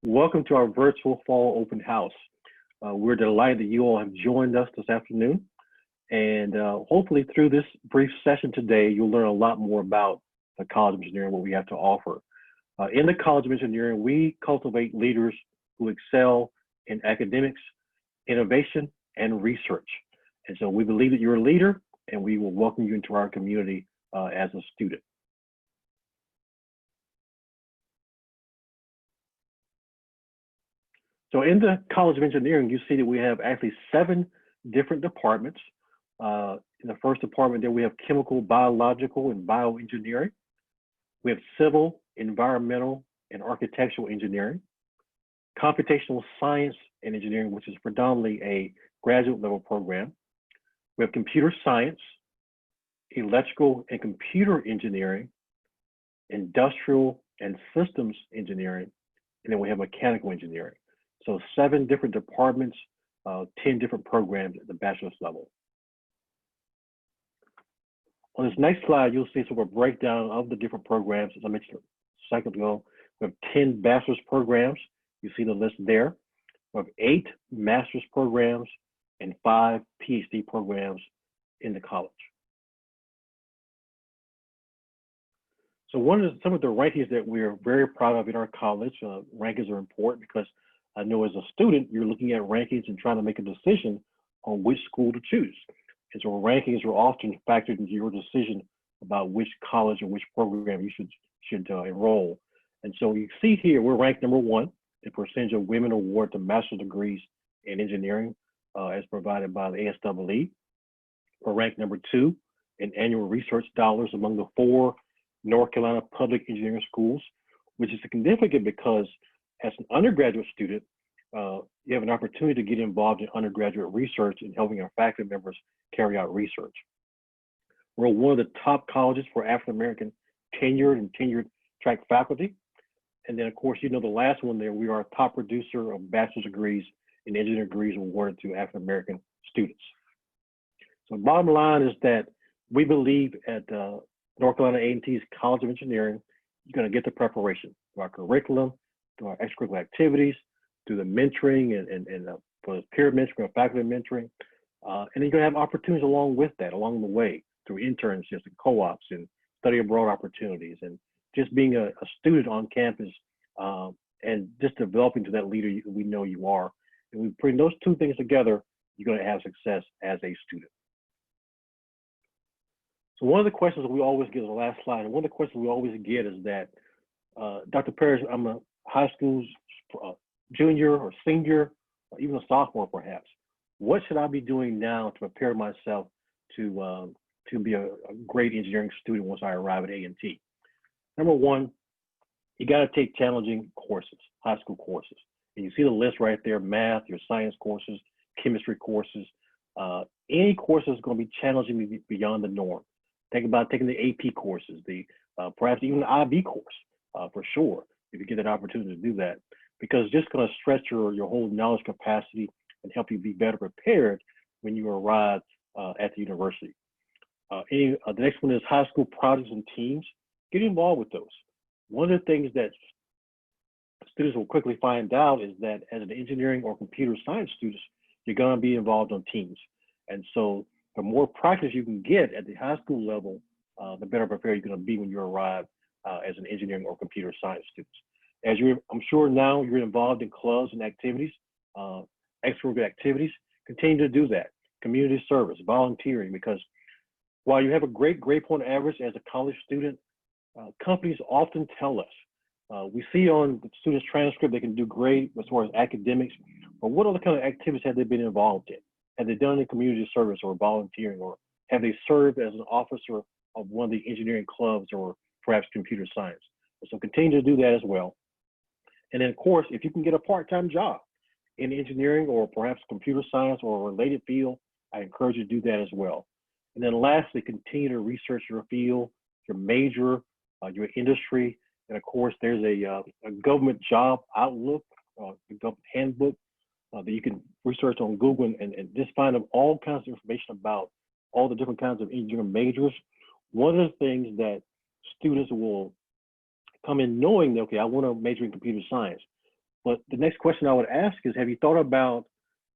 Welcome to our virtual fall open house. We're delighted that you all have joined us this afternoon. And hopefully through this brief session today, you'll learn a lot more about the College of Engineering, what we have to offer. In the College of Engineering, we cultivate leaders who excel in academics, innovation, and research. And so we believe that you're a leader, and we will welcome you into our community as a student. So in the College of Engineering, you see that we have actually 7 different departments. In the first department there, we have chemical, biological, and bioengineering. We have civil, environmental, and architectural engineering. Computational science and engineering, which is predominantly a graduate level program. We have computer science, electrical and computer engineering, industrial and systems engineering, and then we have mechanical engineering. So 7 different departments, 10 different programs at the bachelor's level. On this next slide, you'll see sort of a breakdown of the different programs. As I mentioned a second ago, we have 10 bachelor's programs. You see the list there. We have 8 master's programs and 5 PhD programs in the college. So some of the rankings that we are very proud of in our college, rankings are important because I know as a student, you're looking at rankings and trying to make a decision on which school to choose. And so rankings are often factored into your decision about which college or which program you should enroll. And so you see here, we're ranked number 1 in percentage of women award to master's degrees in engineering as provided by the ASEE. We're ranked number 2 in annual research dollars among the 4 North Carolina public engineering schools, which is significant because as an undergraduate student, you have an opportunity to get involved in undergraduate research and helping our faculty members carry out research. We're one of the top colleges for African-American tenured track faculty. And then of course, you know, the last one there, we are a top producer of bachelor's degrees and engineering degrees awarded to African-American students. So bottom line is that we believe at North Carolina A&T's College of Engineering, you're gonna get the preparation through our curriculum, through our extracurricular activities, through the mentoring and for peer mentoring, faculty mentoring. And then you're gonna have opportunities along with that, along the way, through internships and co-ops and study abroad opportunities and just being a student on campus and just developing to that leader we know you are. And we bring those 2 things together, you're gonna have success as a student. So one of the questions that we always get on the last slide, and one of the questions we always get is that, Dr. Parrish, I'm a high school junior or senior, or even a sophomore perhaps. What should I be doing now to prepare myself to be a great engineering student once I arrive at A&T? Number 1, you got to take challenging courses, high school courses. And you see the list right there: math, your science courses, chemistry courses. Any course is going to be challenging beyond the norm. Think about taking the AP courses, perhaps even the IB course for sure, if you get that opportunity to do that, because it's just going to stretch your whole knowledge capacity and help you be better prepared when you arrive at the university. The next one is high school projects and teams. Get involved with those. One of the things that students will quickly find out is that as an engineering or computer science student, you're going to be involved on teams. And so the more practice you can get at the high school level, the better prepared you're going to be when you arrive as an engineering or computer science student. I'm sure now you're involved in clubs and activities, extracurricular activities. Continue to do that. Community service, volunteering, because while you have a great grade point average as a college student, companies often tell us, we see on the student's transcript they can do great as far as academics, but what other kind of activities have they been involved in? Have they done any community service or volunteering, or have they served as an officer of one of the engineering clubs or perhaps computer science? So continue to do that as well. And then of course, if you can get a part-time job in engineering or perhaps computer science or a related field, I encourage you to do that as well. And then lastly, continue to research your field, your major, your industry. And of course, there's a government job outlook, the government handbook that you can research on Google and just find all kinds of information about all the different kinds of engineering majors. One of the things that students will come in knowing that, okay, I want to major in computer science, But the next question I would ask is, have you thought about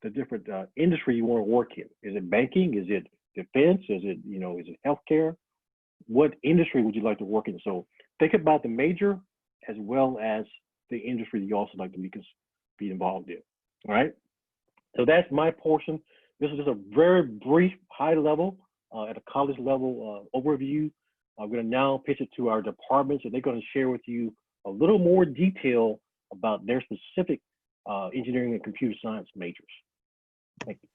the different industry you want to work in? Is it banking? Is it defense? Is it, is it healthcare? What industry would you like to work in? So think about the major as well as the industry that you also like to be involved in. All right. So that's my portion. This is just a very brief, high level, at a college level overview. I'm going to now pitch it to our departments, and they're going to share with you a little more detail about their specific engineering and computer science majors. Thank you.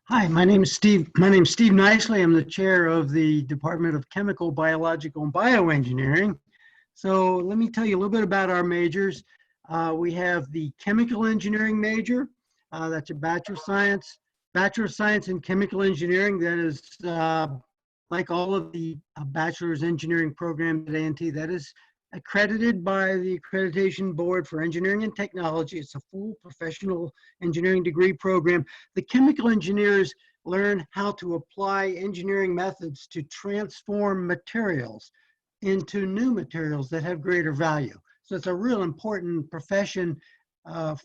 Hi, my name is Steve Nicely. I'm the chair of the Department of Chemical, Biological, and Bioengineering. So let me tell you a little bit about our majors. We have the chemical engineering major. That's a Bachelor of Science in Chemical Engineering. That is like all of the bachelor's engineering programs at A&T. That is accredited by the Accreditation Board for Engineering and Technology. It's a full professional engineering degree program. The chemical engineers learn how to apply engineering methods to transform materials into new materials that have greater value. So it's a real important profession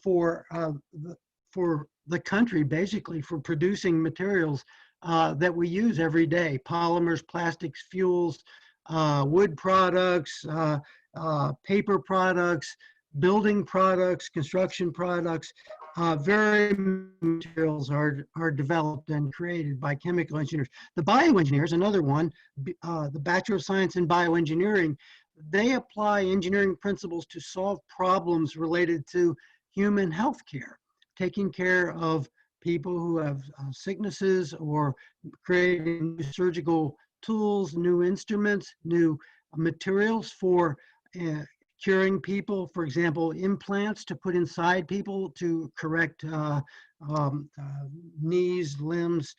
for the country, basically, for producing materials that we use every day: polymers, plastics, fuels, wood products, paper products, building products, construction products. Very materials are developed and created by chemical engineers. The bioengineers, another one, the Bachelor of Science in Bioengineering, they apply engineering principles to solve problems related to human health care, taking care of people who have sicknesses, or creating surgical tools, new instruments, new materials for curing people. For example, implants to put inside people to correct knees, limbs,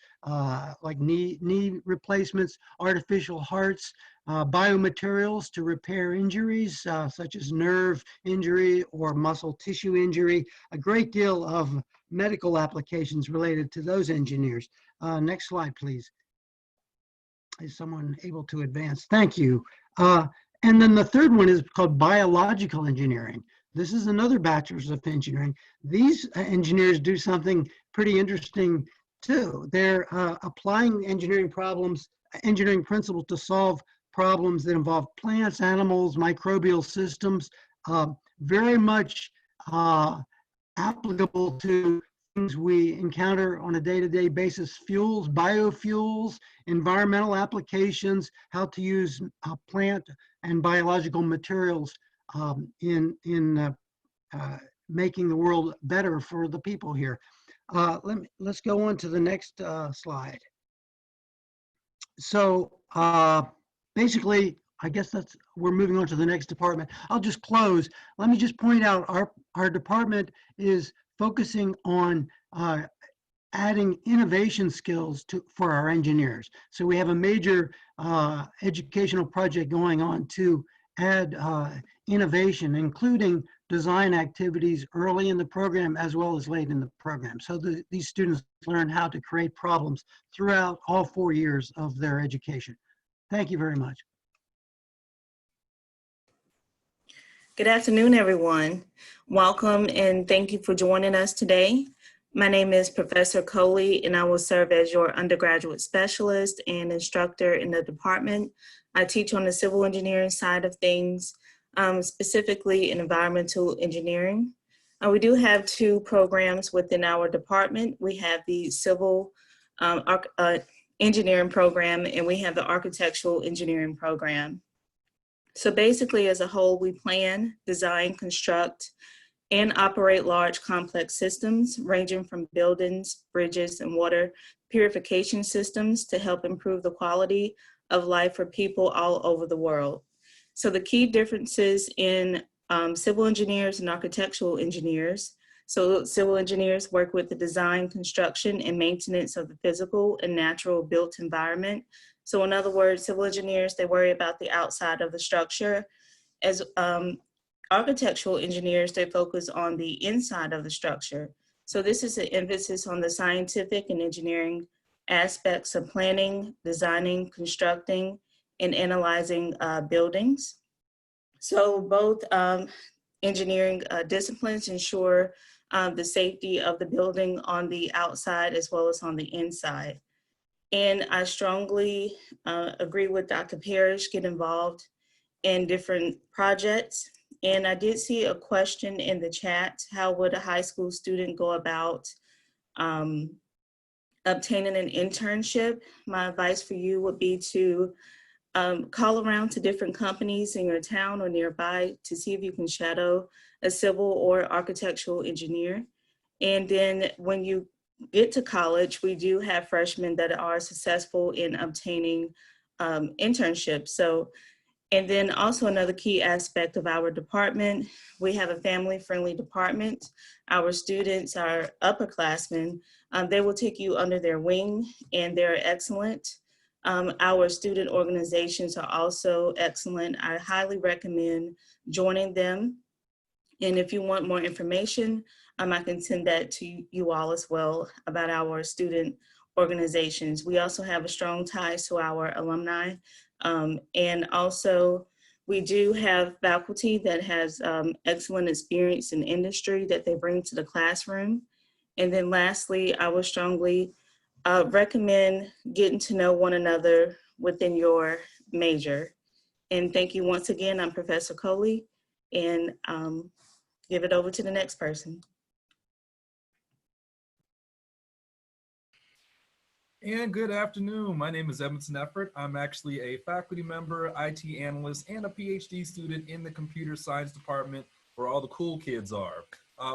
like knee replacements, artificial hearts, biomaterials to repair injuries such as nerve injury or muscle tissue injury. A great deal of medical applications related to those engineers. Next slide, please. Is someone able to advance? Thank you. And then the third one is called biological engineering. This is another bachelor's of engineering. These engineers do something pretty interesting too. They're applying engineering principles to solve problems that involve plants, animals, microbial systems, very much applicable to things we encounter on a day-to-day basis: fuels, biofuels, environmental applications, how to use plant and biological materials in making the world better for the people here. Let's go on to the next slide. So basically, I guess we're moving on to the next department. I'll just close. Let me just point out our department is focusing on adding innovation skills for our engineers. So we have a major educational project going on to add innovation, including design activities early in the program as well as late in the program. So these students learn how to create problems throughout all 4 years of their education. Thank you very much. Good afternoon, everyone. Welcome and thank you for joining us today. My name is Professor Coley, and I will serve as your undergraduate specialist and instructor in the department. I teach on the civil engineering side of things, specifically in environmental engineering. We do have 2 programs within our department. We have the civil engineering program, and we have the architectural engineering program. So basically, as a whole, we plan, design, construct, and operate large complex systems ranging from buildings, bridges, and water purification systems to help improve the quality of life for people all over the world. So the key differences in civil engineers and architectural engineers. So civil engineers work with the design, construction, and maintenance of the physical and natural built environment. So in other words, civil engineers, they worry about the outside of the structure. As architectural engineers, they focus on the inside of the structure. So this is an emphasis on the scientific and engineering aspects of planning, designing, constructing, and analyzing buildings. So both engineering disciplines ensure the safety of the building on the outside as well as on the inside. And I strongly agree with Dr. Parrish, get involved in different projects. And I did see a question in the chat: how would a high school student go about obtaining an internship? My advice for you would be to call around to different companies in your town or nearby to see if you can shadow a civil or architectural engineer. And then when you get to college, we do have freshmen that are successful in obtaining internships. So, and then also another key aspect of our department, we have a family-friendly department. Our students are upperclassmen. They will take you under their wing, and they're excellent. Our student organizations are also excellent. I highly recommend joining them. And if you want more information, I can send that to you all as well about our student organizations. We also have a strong tie to our alumni. And also, we do have faculty that has excellent experience in industry that they bring to the classroom. And then lastly, I would strongly recommend getting to know one another within your major. And thank you once again. I'm Professor Coley, and give it over to the next person. And good afternoon. My name is Edmondson Effort. I'm actually a faculty member, IT analyst, and a PhD student in the computer science department where all the cool kids are.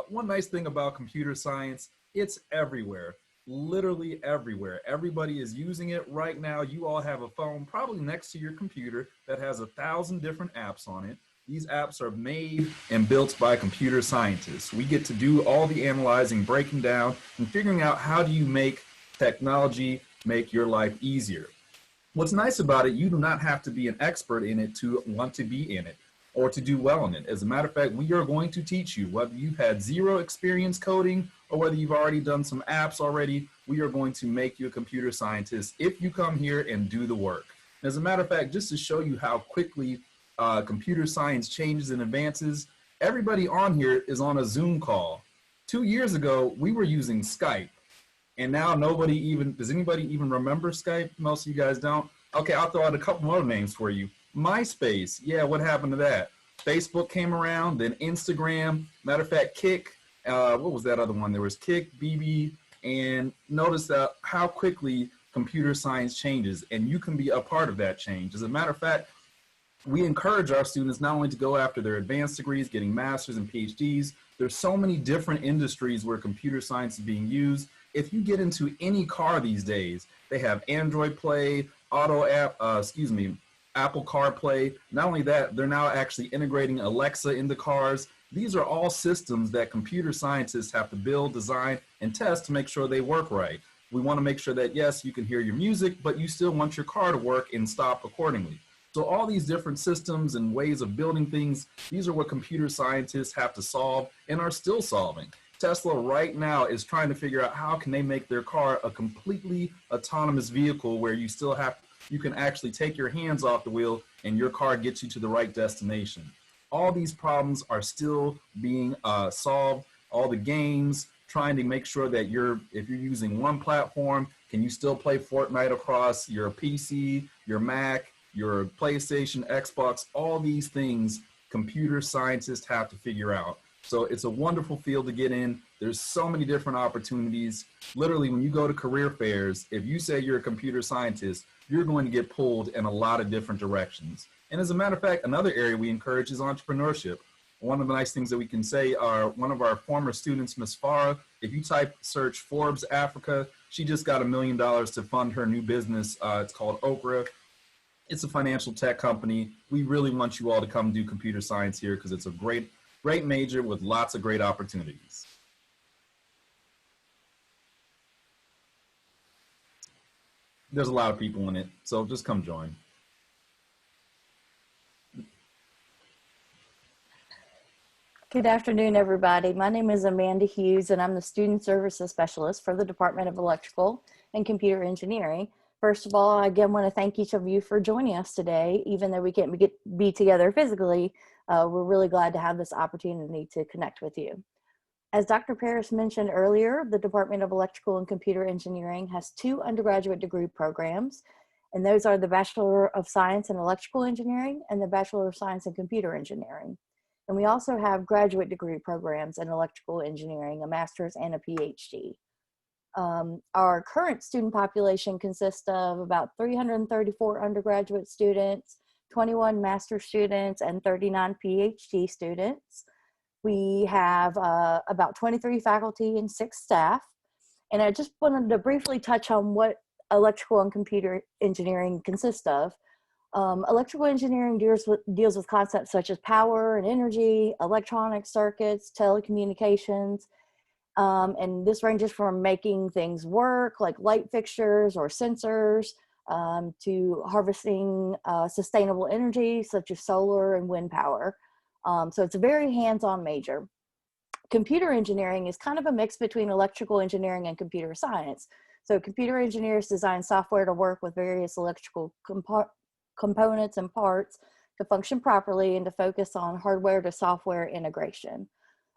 One nice thing about computer science, it's everywhere, literally everywhere. Everybody is using it right now. You all have a phone probably next to your computer that has 1,000 different apps on it. These apps are made and built by computer scientists. We get to do all the analyzing, breaking down, and figuring out how do you make technology make your life easier. What's nice about it, you do not have to be an expert in it to want to be in it or to do well in it. As a matter of fact, we are going to teach you, whether you've had zero experience coding or whether you've already done some apps already, we are going to make you a computer scientist if you come here and do the work. As a matter of fact, just to show you how quickly computer science changes and advances, everybody on here is on a Zoom call. 2 years ago, we were using Skype. And now does anybody even remember Skype? Most of you guys don't. Okay, I'll throw out a couple more names for you. MySpace, yeah, what happened to that? Facebook came around, then Instagram. Matter of fact, Kik, what was that other one? There was Kik, BB, and notice how quickly computer science changes, and you can be a part of that change. As a matter of fact, we encourage our students not only to go after their advanced degrees, getting masters and PhDs, there's so many different industries where computer science is being used. If you get into any car these days, they have Android Play, Apple CarPlay. Not only that, they're now actually integrating Alexa into cars. These are all systems that computer scientists have to build, design, and test to make sure they work right. We want to make sure that, yes, you can hear your music, but you still want your car to work and stop accordingly. So all these different systems and ways of building things, these are what computer scientists have to solve and are still solving. Tesla right now is trying to figure out how can they make their car a completely autonomous vehicle where you can actually take your hands off the wheel and your car gets you to the right destination. All these problems are still being solved. All the games, trying to make sure that if you're using one platform, can you still play Fortnite across your PC, your Mac, your PlayStation, Xbox, all these things computer scientists have to figure out. So it's a wonderful field to get in. There's so many different opportunities. Literally, when you go to career fairs, if you say you're a computer scientist, you're going to get pulled in a lot of different directions. And as a matter of fact, another area we encourage is entrepreneurship. One of the nice things that we can say are one of our former students, Ms. Farah, if you search Forbes Africa, she just got $1 million to fund her new business. It's called Okra. It's a financial tech company. We really want you all to come do computer science here because it's a great major with lots of great opportunities. There's a lot of people in it, so just come join. Good afternoon, everybody. My name is Amanda Hughes, and I'm the Student Services Specialist for the Department of Electrical and Computer Engineering. First of all, I again want to thank each of you for joining us today, even though we can't be together physically. We're really glad to have this opportunity to connect with you. As Dr. Paris mentioned earlier, the Department of Electrical and Computer Engineering has 2 undergraduate degree programs, and those are the Bachelor of Science in Electrical Engineering and the Bachelor of Science in Computer Engineering. And we also have graduate degree programs in electrical engineering, a master's and a PhD. Our current student population consists of about 334 undergraduate students, 21 master's students, and 39 PhD students. We have about 23 faculty and 6 staff. And I just wanted to briefly touch on what electrical and computer engineering consists of. Electrical engineering deals with concepts such as power and energy, electronic circuits, telecommunications, and this ranges from making things work, like light fixtures or sensors, to harvesting sustainable energy, such as solar and wind power. So it's a very hands-on major. Computer engineering is kind of a mix between electrical engineering and computer science. So computer engineers design software to work with various electrical components and parts to function properly and to focus on hardware to software integration.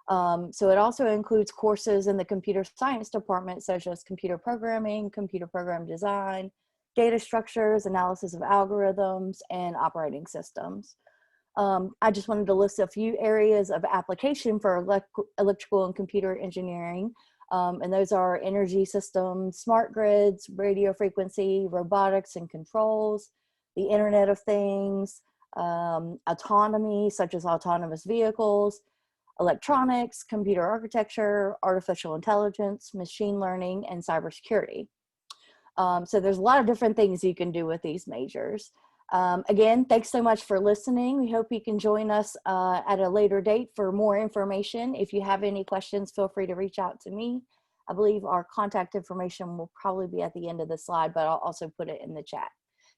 So it also includes courses in the computer science department, such as computer programming, computer program design, data structures, analysis of algorithms, and operating systems. I just wanted to list a few areas of application for electrical and computer engineering. And those are energy systems, smart grids, radio frequency, robotics and controls, the Internet of Things, autonomy, such as autonomous vehicles, electronics, computer architecture, artificial intelligence, machine learning, and cybersecurity. So there's a lot of different things you can do with these majors. Again, thanks so much for listening. We hope you can join us at a later date for more information. If you have any questions, feel free to reach out to me. I believe our contact information will probably be at the end of the slide, but I'll also put it in the chat.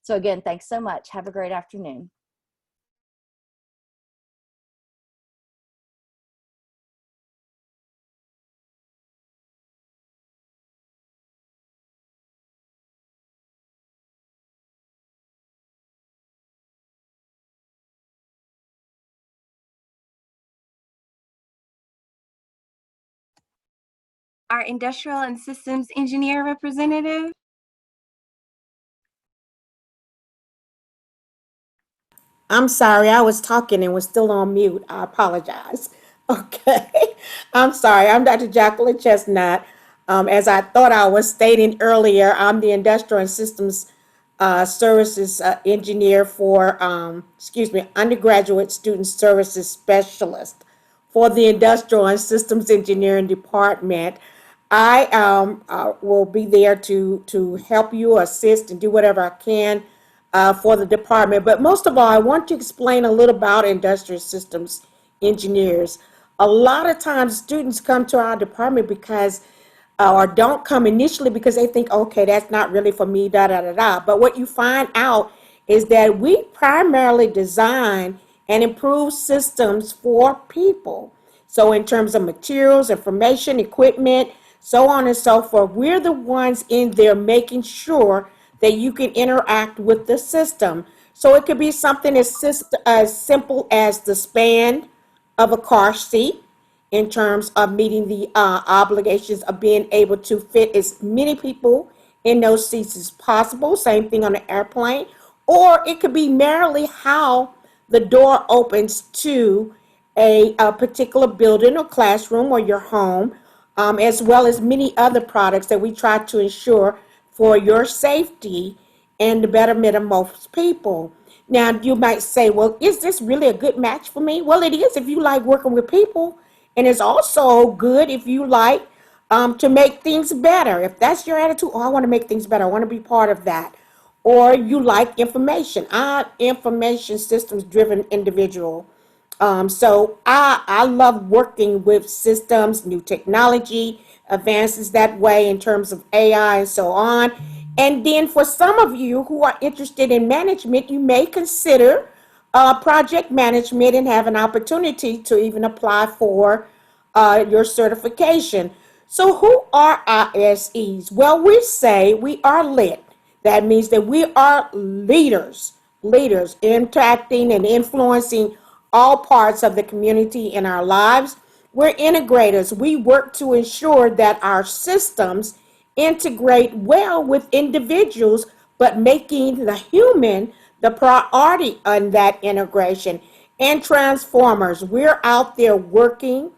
So again, thanks so much. Have a great afternoon. Our industrial and systems engineer representative. I'm sorry, I was talking and was still on mute. I apologize. Okay, I'm sorry. I'm Dr. Jacqueline Chestnut. As I thought I was stating earlier, I'm the Industrial and Systems Services Engineer for, Undergraduate Student Services Specialist for the Industrial and Systems Engineering Department. I will be there to help you, assist, and do whatever I can for the department. But most of all, I want to explain a little about industrial systems engineers. A lot of times students come to our department because, or don't come initially because they think, okay, that's not really for me, da, da, da, da. But what you find out is that we primarily design and improve systems for people. So in terms of materials, information, equipment, so on and so forth, we're the ones in there making sure that you can interact with the system. So it could be something as simple as the span of a car seat in terms of meeting the obligations of being able to fit as many people in those seats as possible. Same thing on an airplane. Or it could be merely how the door opens to a particular building or classroom or your home, as well as many other products that we try to ensure for your safety and the betterment of most people. Now, you might say, well, is this really a good match for me? Well, it is if you like working with people, and it's also good if you like to make things better. If that's your attitude, oh, I want to make things better, I want to be part of that. Or you like information. I'm information systems driven individual. So I love working with systems, new technology, advances that way in terms of AI and so on. And then for some of you who are interested in management, you may consider project management and have an opportunity to even apply for your certification. So who are ISEs? Well, we say we are lit. That means that we are leaders interacting and influencing all parts of the community in our lives. We're integrators. We work to ensure that our systems integrate well with individuals, but making the human the priority on that integration. And transformers, we're out there working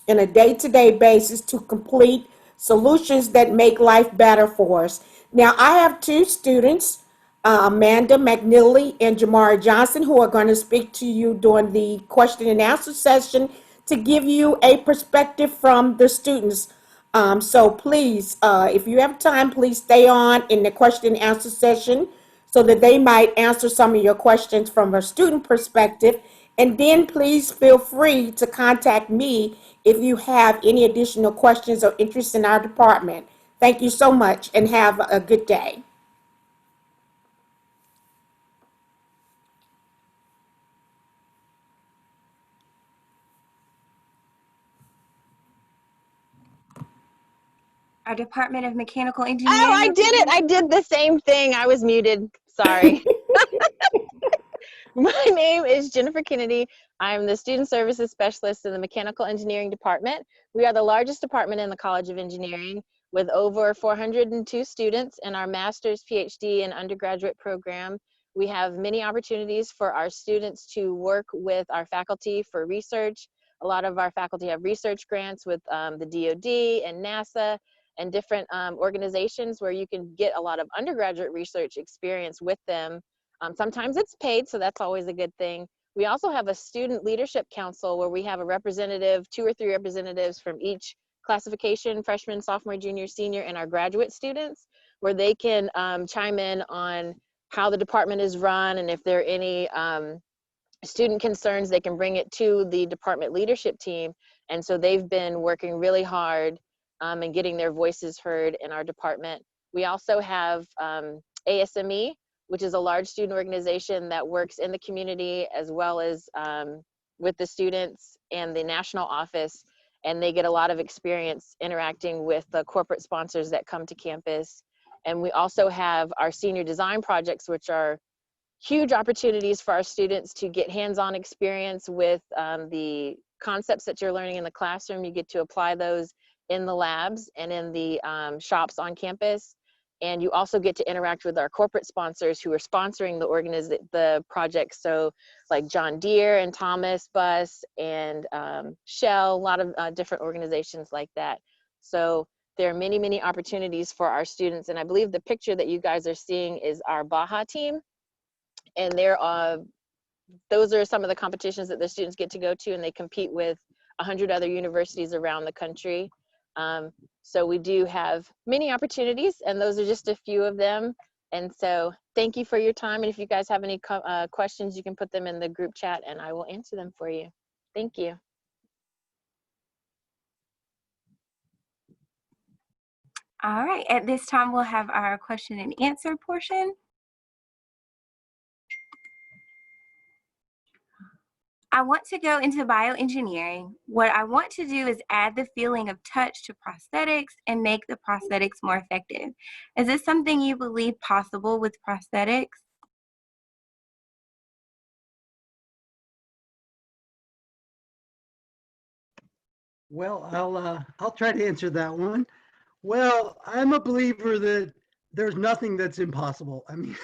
on a day-to-day basis to complete solutions that make life better for us. Now, I have two students, Amanda McNeely and Jamara Johnson, who are going to speak to you during the question and answer session to give you a perspective from the students. So please, if you have time, please stay on in the question and answer session so that they might answer some of your questions from a student perspective. And then please feel free to contact me if you have any additional questions or interest in our department. Thank you so much and have a good day. Our Department of Mechanical Engineering. Oh, I did it. I did the same thing. I was muted. Sorry. My name is Jennifer Kennedy. I'm the Student Services Specialist in the Mechanical Engineering Department. We are the largest department in the College of Engineering with over 402 students in our master's, PhD, and undergraduate program. We have many opportunities for our students to work with our faculty for research. A lot of our faculty have research grants with the DoD and NASA and different organizations where you can get a lot of undergraduate research experience with them. Sometimes it's paid, so that's always a good thing. We also have a student leadership council where we have a representative, 2 or 3 representatives from each classification, freshman, sophomore, junior, senior, and our graduate students, where they can chime in on how the department is run, and if there are any student concerns, they can bring it to the department leadership team. And so they've been working really hard and getting their voices heard in our department. We also have ASME, which is a large student organization that works in the community as well as with the students and the national office. And they get a lot of experience interacting with the corporate sponsors that come to campus. And we also have our senior design projects, which are huge opportunities for our students to get hands-on experience with the concepts that you're learning in the classroom. You get to apply those in the labs and in the shops on campus. And you also get to interact with our corporate sponsors who are sponsoring the projects. So like John Deere and Thomas Bus and Shell, a lot of different organizations like that. So there are many, many opportunities for our students. And I believe the picture that you guys are seeing is our Baja team. And those are some of the competitions that the students get to go to, and they compete with 100 other universities around the country. So we do have many opportunities, and those are just a few of them. And so thank you for your time. And if you guys have any questions, you can put them in the group chat and I will answer them for you. Thank you. All right, at this time, we'll have our question and answer portion. I want to go into bioengineering. What I want to do is add the feeling of touch to prosthetics and make the prosthetics more effective. Is this something you believe possible with prosthetics? Well, I'll try to answer that one. Well, I'm a believer that there's nothing that's impossible. I mean,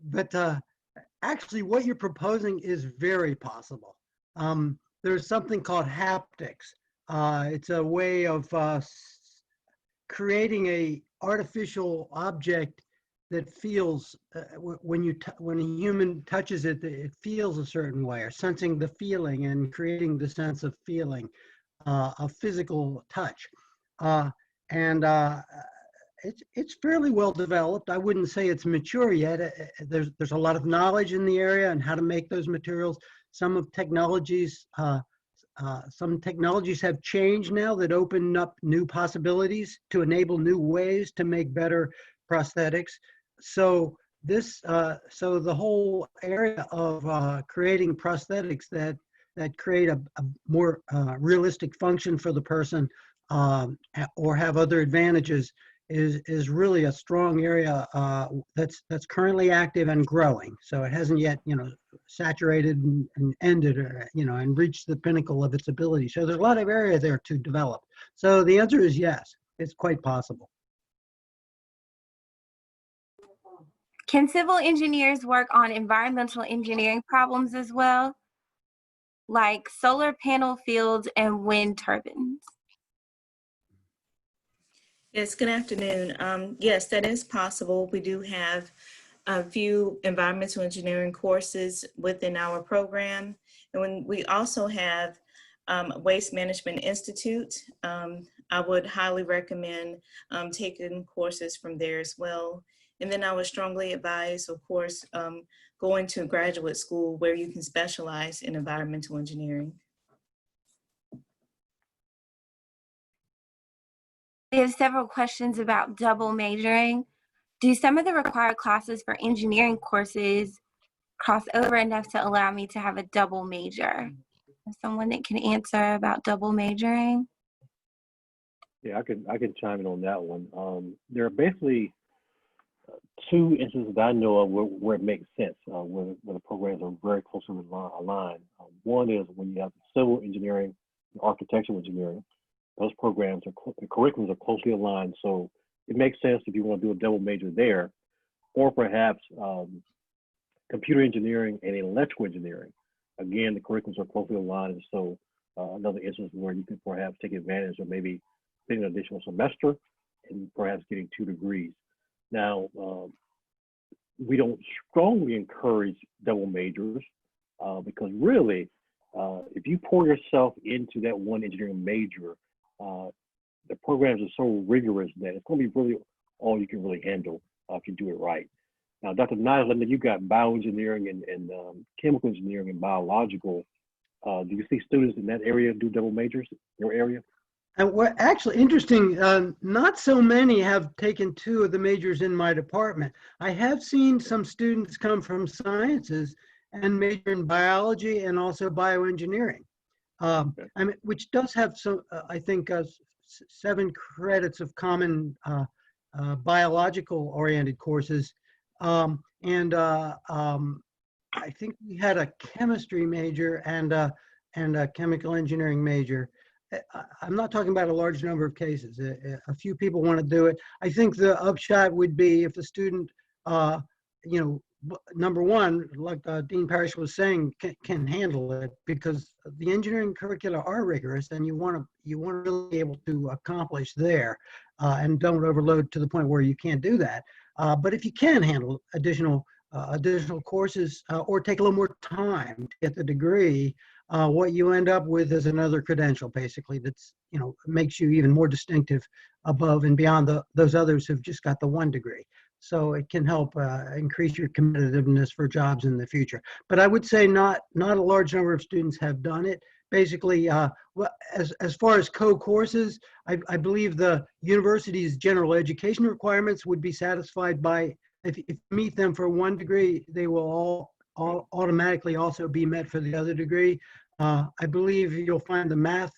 but actually what you're proposing is very possible. There's something called haptics. It's a way of creating a artificial object that feels, when a human touches it, it feels a certain way, or sensing the feeling and creating the sense of feeling, a physical touch. It's fairly well developed. I wouldn't say it's mature yet. There's a lot of knowledge in the area on how to make those materials. Some technologies have changed now that open up new possibilities to enable new ways to make better prosthetics. So the whole area of creating prosthetics that create a more realistic function for the person, or have other advantages, is really a strong area that's currently active and growing. So it hasn't yet, saturated and ended, or, and reached the pinnacle of its ability. So there's a lot of area there to develop. So the answer is yes, it's quite possible. Can civil engineers work on environmental engineering problems as well, like solar panel fields and wind turbines? Yes, good afternoon. Yes, that is possible. We do have a few environmental engineering courses within our program. And when we also have Waste Management Institute, I would highly recommend taking courses from there as well. And then I would strongly advise, of course, going to graduate school where you can specialize in environmental engineering. We have several questions about double majoring. Do some of the required classes for engineering courses cross over enough to allow me to have a double major? Someone that can answer about double majoring? Yeah, I can chime in on that one. There are basically two instances that I know of where it makes sense, where the programs are very closely aligned. One is when you have civil engineering and architectural engineering. Those programs the curriculums are closely aligned, so it makes sense if you want to do a double major there, or perhaps computer engineering and electrical engineering. Again, the curriculums are closely aligned, and so another instance where you can perhaps take advantage of maybe taking an additional semester and perhaps getting 2 degrees. Now, we don't strongly encourage double majors because really, if you pour yourself into that one engineering major, the programs are so rigorous that it's going to be really all you can really handle if you do it right. Now, Dr. Nyland, you got bioengineering and chemical engineering and biological. Do you see students in that area do double majors in your area? And what actually interesting, not so many have taken 2 of the majors in my department. I have seen some students come from sciences and major in biology and also bioengineering. Which does have some, I think, 7 credits of common biological oriented courses. I think we had a chemistry major and a chemical engineering major. I'm not talking about a large number of cases. A few people want to do it. I think the upshot would be if the student, number one, like Dean Parrish was saying, can handle it, because the engineering curricula are rigorous, and you want to really be able to accomplish there, and don't overload to the point where you can't do that. But if you can handle additional courses or take a little more time to get the degree, what you end up with is another credential, basically, that's makes you even more distinctive above and beyond those others who've just got the 1 degree. So it can help increase your competitiveness for jobs in the future. But I would say not a large number of students have done it. Basically, as far as co-courses, I believe the university's general education requirements would be satisfied by, if you meet them for 1 degree, they will all automatically also be met for the other degree. I believe you'll find the math,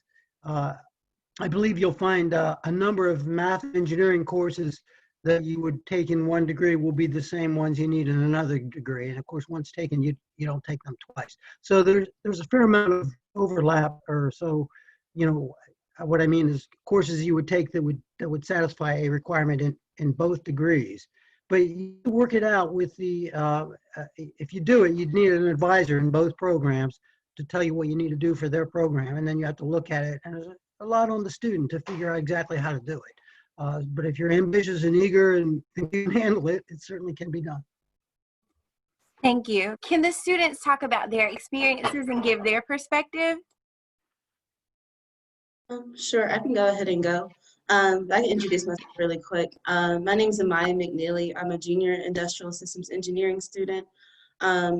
I believe you'll find a number of math engineering courses that you would take in 1 degree will be the same ones you need in another degree. And of course, once taken, you don't take them twice. So there's a fair amount of overlap, or so, what I mean is courses you would take that would satisfy a requirement in both degrees. But you work it out with the, if you do it, you'd need an advisor in both programs to tell you what you need to do for their program. And then you have to look at it, and there's a lot on the student to figure out exactly how to do it. But if you're ambitious and eager and think you can handle it, it certainly can be done. Thank you. Can the students talk about their experiences and give their perspective? Sure, I can go ahead and go. I can introduce myself really quick. My name is Amaya McNeely. I'm a junior industrial systems engineering student.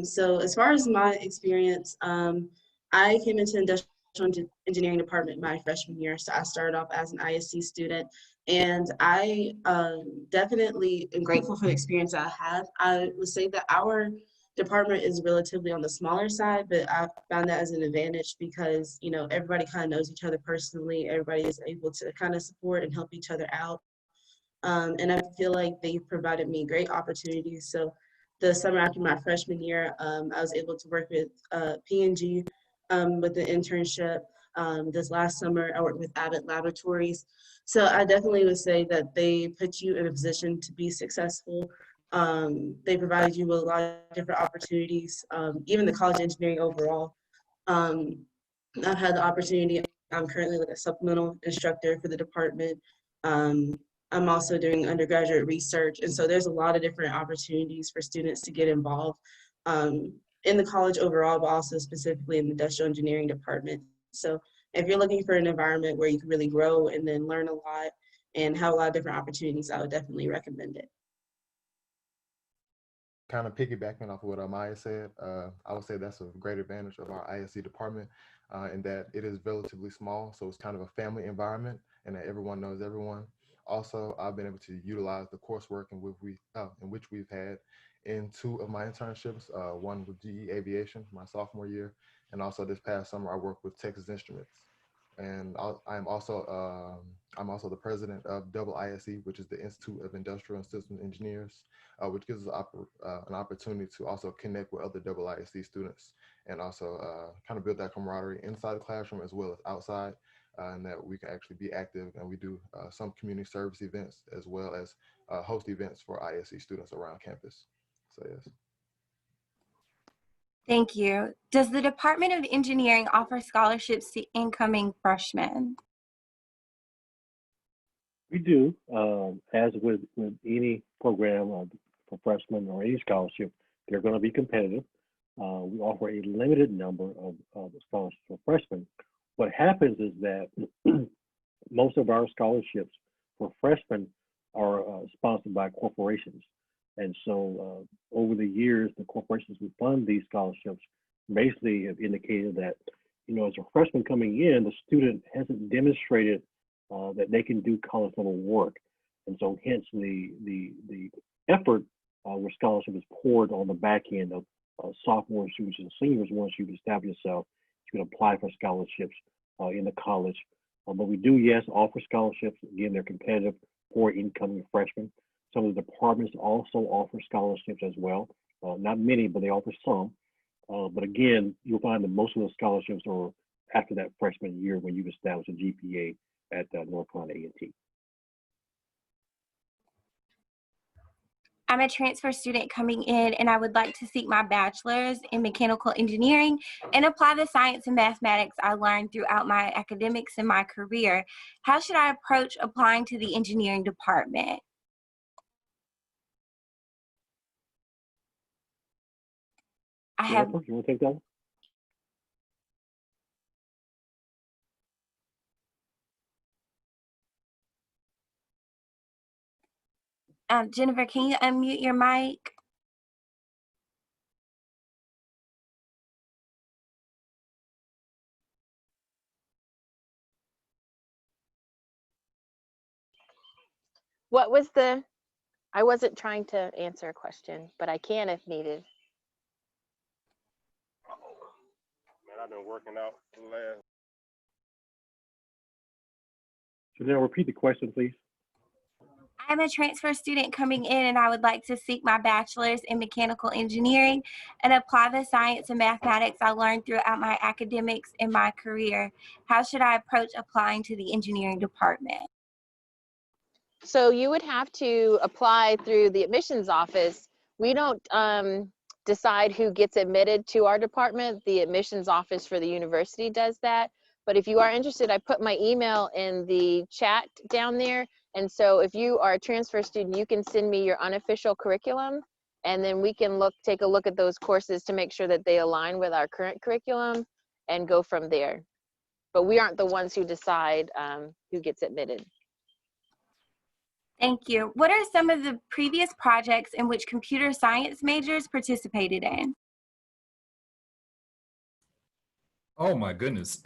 So as far as my experience, I came into industrial engineering department my freshman year. So I started off as an ISC student, and I definitely am grateful for the experience I had. I would say that our department is relatively on the smaller side, but I found that as an advantage because, everybody kind of knows each other personally. Everybody is able to kind of support and help each other out. And I feel like they've provided me great opportunities. So the summer after my freshman year, I was able to work with P&G with the internship. This last summer, I worked with Abbott Laboratories. So I definitely would say that they put you in a position to be successful. They provided you with a lot of different opportunities, even the college engineering overall. I've had the opportunity, I'm currently like a supplemental instructor for the department. I'm also doing undergraduate research. And so there's a lot of different opportunities for students to get involved in the college overall, but also specifically in the industrial engineering department. So if you're looking for an environment where you can really grow and then learn a lot and have a lot of different opportunities, I would definitely recommend it. Kind of piggybacking off of what Maya said, I would say that's a great advantage of our ISC department in that it is relatively small. So it's kind of a family environment and that everyone knows everyone. Also, I've been able to utilize the coursework in which we've had in 2 of my internships, one with GE Aviation my sophomore year, and also this past summer I worked with Texas Instruments. And I'm also the president of IISE, which is the Institute of Industrial and Systems Engineers, which gives us an opportunity to also connect with other IISE students and also kind of build that camaraderie inside the classroom as well as outside, and that we can actually be active. And we do some community service events as well as host events for ISE students around campus. So yes. Thank you. Does the Department of Engineering offer scholarships to incoming freshmen? We do, as with any program for freshmen or any scholarship, they're going to be competitive. We offer a limited number of scholarships for freshmen. What happens is that most of our scholarships for freshmen are sponsored by corporations. And so over the years, the corporations who fund these scholarships basically have indicated that, as a freshman coming in, the student hasn't demonstrated that they can do college level work. And so hence the effort where scholarship is poured on the back end of sophomore students and seniors. Once you've established yourself, you can apply for scholarships in the college. But we do, yes, offer scholarships. Again, they're competitive for incoming freshmen. Some of the departments also offer scholarships as well. Not many, but they offer some. But again, you'll find that most of those scholarships are after that freshman year when you've established a GPA at North Carolina A&T. I'm a transfer student coming in and I would like to seek my bachelor's in mechanical engineering and apply the science and mathematics I learned throughout my academics and my career. How should I approach applying to the engineering department? Jennifer, you want to take that one? Jennifer, can you unmute your mic? What was I wasn't trying to answer a question, but I can if needed. Man, I've been working out for the last. So now repeat the question, please. I'm a transfer student coming in and I would like to seek my bachelor's in mechanical engineering and apply the science and mathematics I learned throughout my academics and my career. How should I approach applying to the engineering department? So you would have to apply through the admissions office. We don't decide who gets admitted to our department. The admissions office for the university does that. But if you are interested, I put my email in the chat down there. And so if you are a transfer student, you can send me your unofficial curriculum, and then we can take a look at those courses to make sure that they align with our current curriculum and go from there. But we aren't the ones who decide who gets admitted. Thank you. What are some of the previous projects in which computer science majors participated in? Oh my goodness.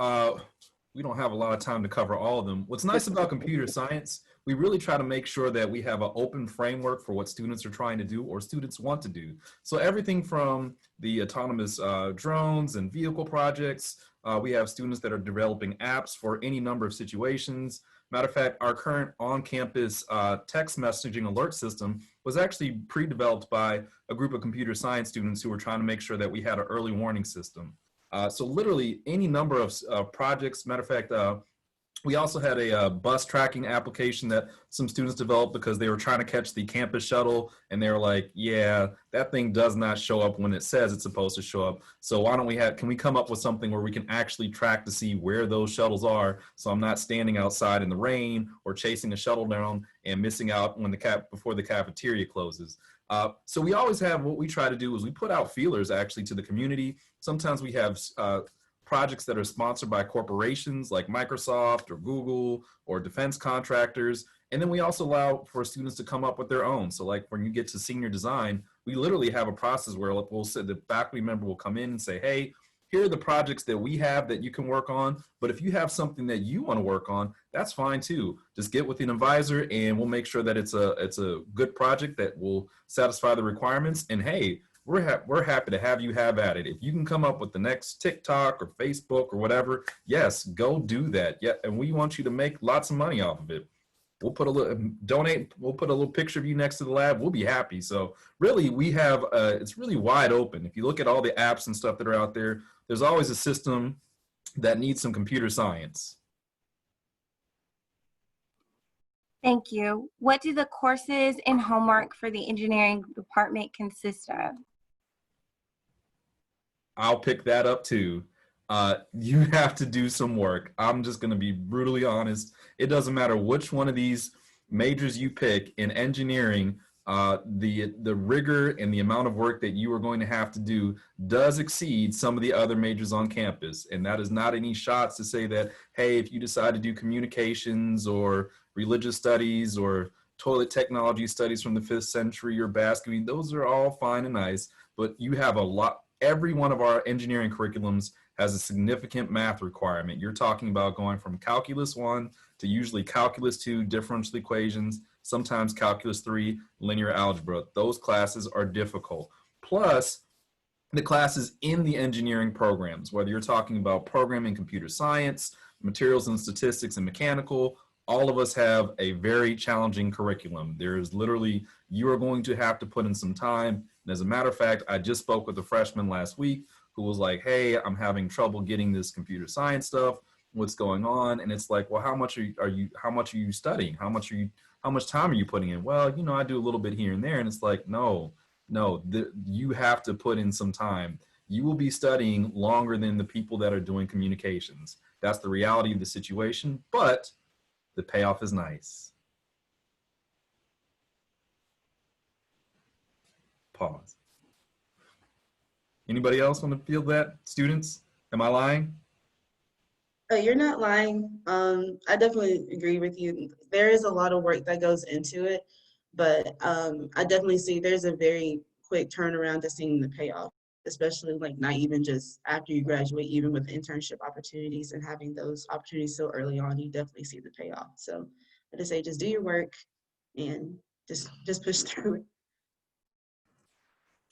We don't have a lot of time to cover all of them. What's nice about computer science, we really try to make sure that we have an open framework for what students are trying to do or students want to do. So everything from the autonomous drones and vehicle projects, we have students that are developing apps for any number of situations. Matter of fact, our current on-campus text messaging alert system was actually pre-developed by a group of computer science students who were trying to make sure that we had an early warning system. So literally any number of projects, matter of fact, we also had a bus tracking application that some students developed because they were trying to catch the campus shuttle, and they were like, yeah, that thing does not show up when it says it's supposed to show up. So why don't can we come up with something where we can actually track to see where those shuttles are, so I'm not standing outside in the rain or chasing a shuttle down and missing out when before the cafeteria closes. So we always have, what we try to do is we put out feelers actually to the community. Sometimes we have projects that are sponsored by corporations like Microsoft or Google or defense contractors. And then we also allow for students to come up with their own. So like when you get to senior design, we literally have a process where we'll say the faculty member will come in and say, hey, here are the projects that we have that you can work on. But if you have something that you want to work on, that's fine too. Just get with an advisor and we'll make sure that it's a good project that will satisfy the requirements. And hey, we're happy to have you have at it. If you can come up with the next TikTok or Facebook or whatever, yes, go do that. Yeah, and we want you to make lots of money off of it. We'll put a little donate. We'll put a little picture of you next to the lab. We'll be happy. So really, we have it's really wide open. If you look at all the apps and stuff that are out there, there's always a system that needs some computer science. Thank you. What do the courses and homework for the engineering department consist of? I'll pick that up too. You have to do some work. I'm just going to be brutally honest. It doesn't matter which one of these majors you pick in engineering, the rigor and the amount of work that you are going to have to do does exceed some of the other majors on campus. And that is not any shots to say that, hey, if you decide to do communications or religious studies or toilet technology studies from the 5th century or basket, those are all fine and nice, but you have a lot. Every one of our engineering curriculums has a significant math requirement. You're talking about going from calculus 1 to usually calculus 2, differential equations, sometimes calculus 3, linear algebra. Those classes are difficult. Plus, the classes in the engineering programs, whether you're talking about programming, computer science, materials and statistics and mechanical, all of us have a very challenging curriculum. There is literally, you are going to have to put in some time. And as a matter of fact, I just spoke with a freshman last week who was like, hey, I'm having trouble getting this computer science stuff. What's going on? And it's like, well, how much are you studying? How much time are you putting in? Well, you know, I do a little bit here and there. And it's like, no, you have to put in some time. You will be studying longer than the people that are doing communications. That's the reality of the situation, but the payoff is nice. Pause. Anybody else want to feel that? Students, am I lying? You're not lying. I definitely agree with you. There is a lot of work that goes into it, but I definitely see there's a very quick turnaround to seeing the payoff, especially like not even just after you graduate, even with internship opportunities and having those opportunities so early on, you definitely see the payoff. So I just say, just do your work and just push through it.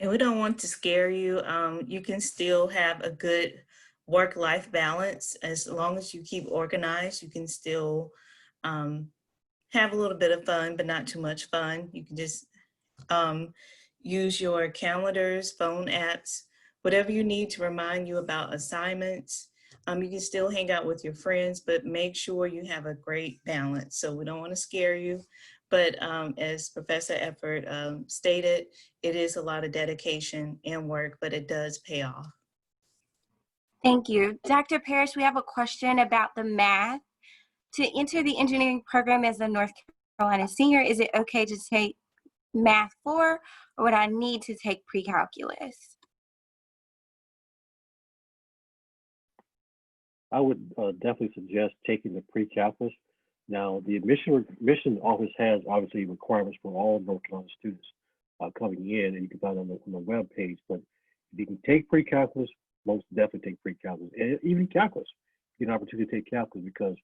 And we don't want to scare you. You can still have a good work-life balance. As long as you keep organized, you can still have a little bit of fun, but not too much fun. You can just use your calendars, phone apps, whatever you need to remind you about assignments. You can still hang out with your friends, but make sure you have a great balance. So we don't want to scare you. But as Professor Effort stated, it is a lot of dedication and work, but it does pay off. Thank you. Dr. Parrish, we have a question about the math. To enter the engineering program as a North Carolina senior, is it okay to take Math 4, or would I need to take pre-calculus? I would definitely suggest taking the pre-calculus. Now, the admission office has obviously requirements for all North Carolina students coming in, and you can find it on the web page. But if you can take pre-calculus, most definitely take pre-calculus, and even calculus. You get an opportunity to take calculus, because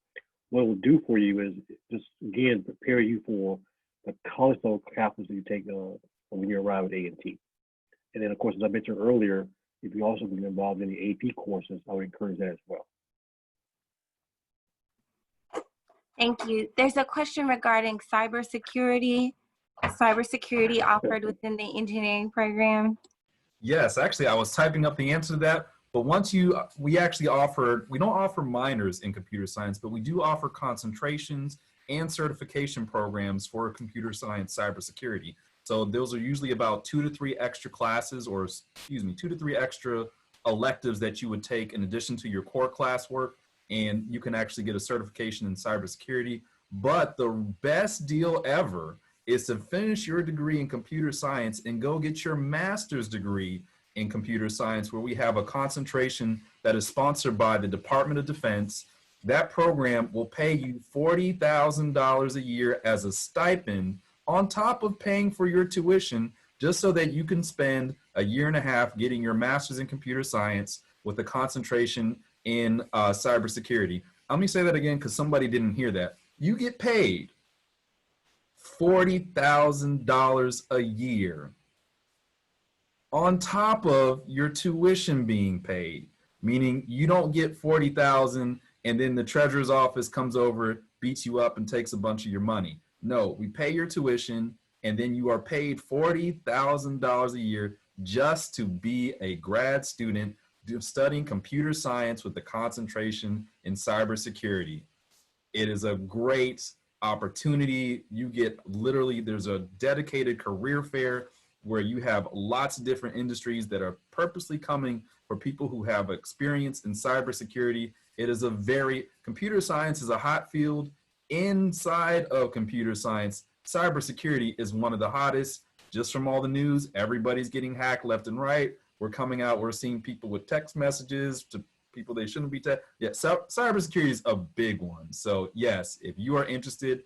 what it will do for you is just, again, prepare you for the college level calculus that you take when you arrive at A&T. And then, of course, as I mentioned earlier, if you also get involved in the AP courses, I would encourage that as well. Thank you. There's a question regarding cybersecurity offered within the engineering program. Yes, actually, I was typing up the answer to that. But we don't offer minors in computer science, but we do offer concentrations and certification programs for computer science cybersecurity. So those are usually about 2 to 3 extra classes, or 2 to 3 extra electives that you would take in addition to your core classwork, and you can actually get a certification in cybersecurity. But the best deal ever is to finish your degree in computer science and go get your master's degree in computer science, where we have a concentration that is sponsored by the Department of Defense. That program will pay you $40,000 a year as a stipend on top of paying for your tuition, just so that you can spend a year and a half getting your master's in computer science with a concentration in cybersecurity. Let me say that again, because somebody didn't hear that. You get paid $40,000 a year on top of your tuition being paid, meaning you don't get $40,000 and then the treasurer's office comes over, beats you up and takes a bunch of your money. No, we pay your tuition and then you are paid $40,000 a year just to be a grad student studying computer science with a concentration in cybersecurity. It is a great opportunity. You get there's a dedicated career fair where you have lots of different industries that are purposely coming for people who have experience in cybersecurity. Computer science is a hot field. Inside of computer science, cybersecurity is one of the hottest. Just from all the news, everybody's getting hacked left and right. We're seeing people with text messages to people they shouldn't be. Cybersecurity is a big one. So yes, if you are interested,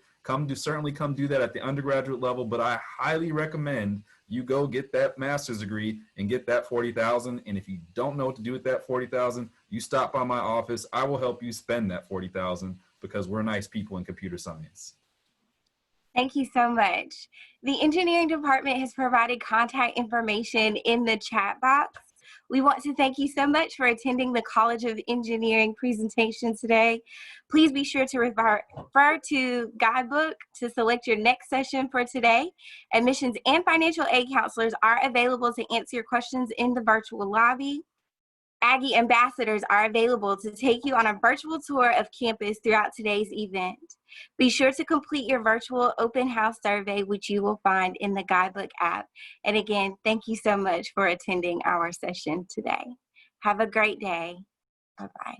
certainly come do that at the undergraduate level, but I highly recommend you go get that master's degree and get that $40,000. And if you don't know what to do with that $40,000, you stop by my office. I will help you spend that $40,000 because we're nice people in computer science. Thank you so much. The engineering department has provided contact information in the chat box. We want to thank you so much for attending the College of Engineering presentation today. Please be sure to refer to Guidebook to select your next session for today. Admissions and financial aid counselors are available to answer your questions in the virtual lobby. Aggie ambassadors are available to take you on a virtual tour of campus throughout today's event. Be sure to complete your virtual open house survey, which you will find in the Guidebook app. And again, thank you so much for attending our session today. Have a great day. Bye-bye.